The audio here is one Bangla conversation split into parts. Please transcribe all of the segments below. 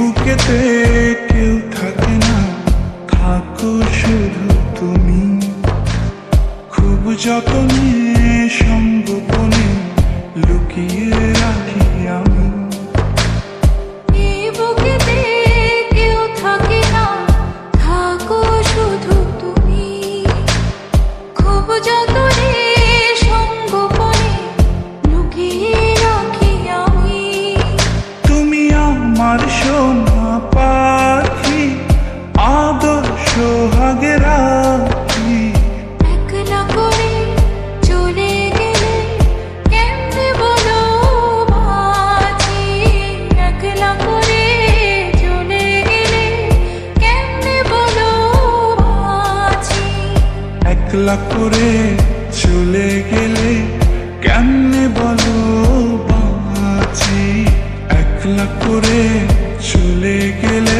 বুকেতে কেউ থাকে না, থাকো শুধু তুমি। খুব যতনে সঙ্গোপনে লুকিয়ে রাখি আমি। বুকেতে কেউ থাকে না, থাকো শুধু তুমি। খুব যতনে সঙ্গোপনে লুকিয়ে রাখি আমি। তুমি আমার সোনা পাখি, আদর্শ সোহাগে রাখি। একলা করে চলে গেলে কেমনে বলো বাঁচি। একলা করে চলে গেলে কেমনে বলো বাঁচি। একলা করে চলে গেলে কেমনে বলো বাঁচি। একলা করে চলে গেলে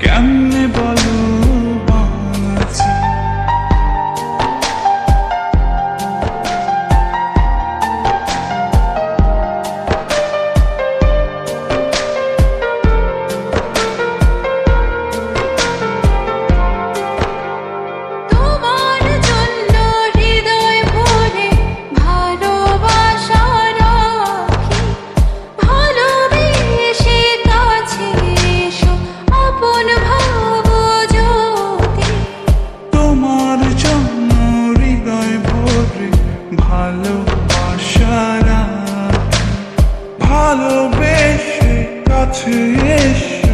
কেমনে বলো বাঁচি। তোমার জন্য হৃদয় ভরে ভালোবাসা রাখি। ভালোবেসে কাছে এসো, আপন ভাবো যদি। তোমার জন্য হৃদয় ভরে ভালোবাসা রাখি। ভালোবেসে কাছে এসো,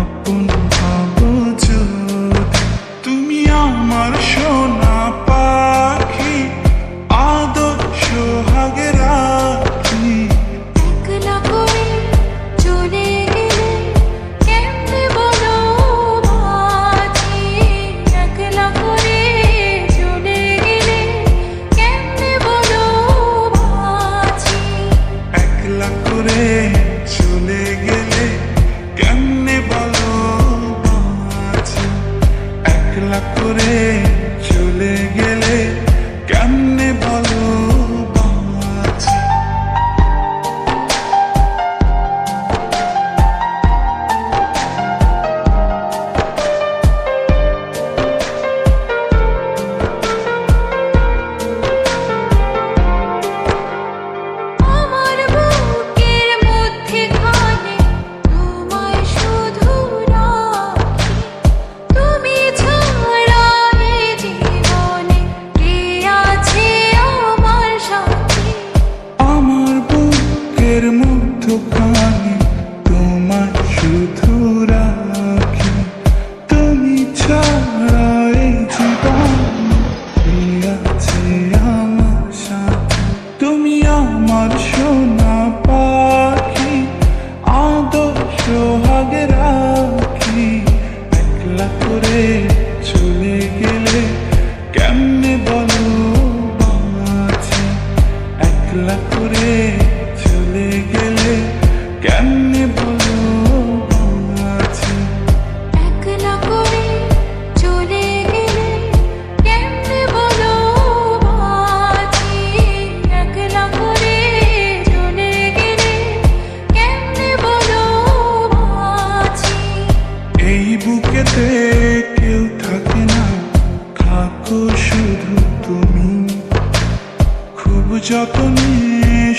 আপন ভাবো যদি। তুমি আমার সোনা পাখি, আদর্শ সোহাগে রাখি। একলা করে চলে গেলে কেমনে বলো বাঁচি। একলা করে চলে গেলে কেমনে বলো বাঁচি। একলা করে চলে গেলে কেমনে বলো বাঁচি। একলা করে চলে গেলে কেমনে বলো বাঁচি। আমার বুকের মধ্যেখানে তোমায় শুধু রাখি। তুমি ছাড়া এ জীবনে কে আছে আমার সাথী। আমার বুকের মধ্যখানে তোমার শুধু রাখি। তুমি ছাড়া এই জীবনে কে আছে আমার সাথে। তুমি আমার সোনা পাখি, আদর্শ সোহাগে রাখি। একলা করে চলে গেলে কেমনে বলো বাঁচি। একলা করে চলে গেলে কেমনে বলো বাঁচি। একলা করে চলে গেলে কেমনে বলো বাঁচি। একলা করে চলে গেলে কেমনে বলো বাঁচি। এই বুকেতে কেউ থাকে না, থাকো শুধু তুমি। খুব যতনে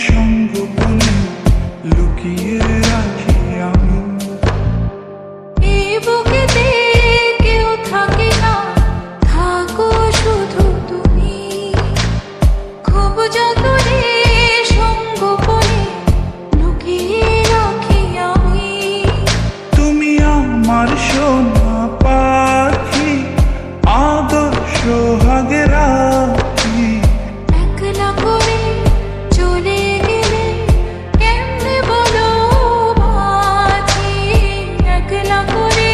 সঙ্গোপনে লুকিয়ে রাখি আমি। এই বুকেতে কেউ থাকে না, থাকো শুধু তুমি। খুব যতনে সঙ্গোপনে লুকিয়ে রাখি আমি। তুমি আমার সোনা পাখি, আদর্শ সোহাগে রাখি। একলা করে চলে গেলে কেমনে বলো বাঁচি। একলা করে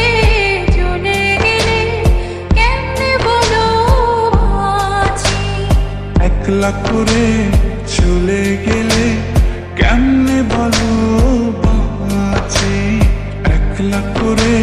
চলে গেলে কেমনে বলো বাঁচি। একলা করে চলে গেলে কেমনে বলো বাঁচি। একলা করে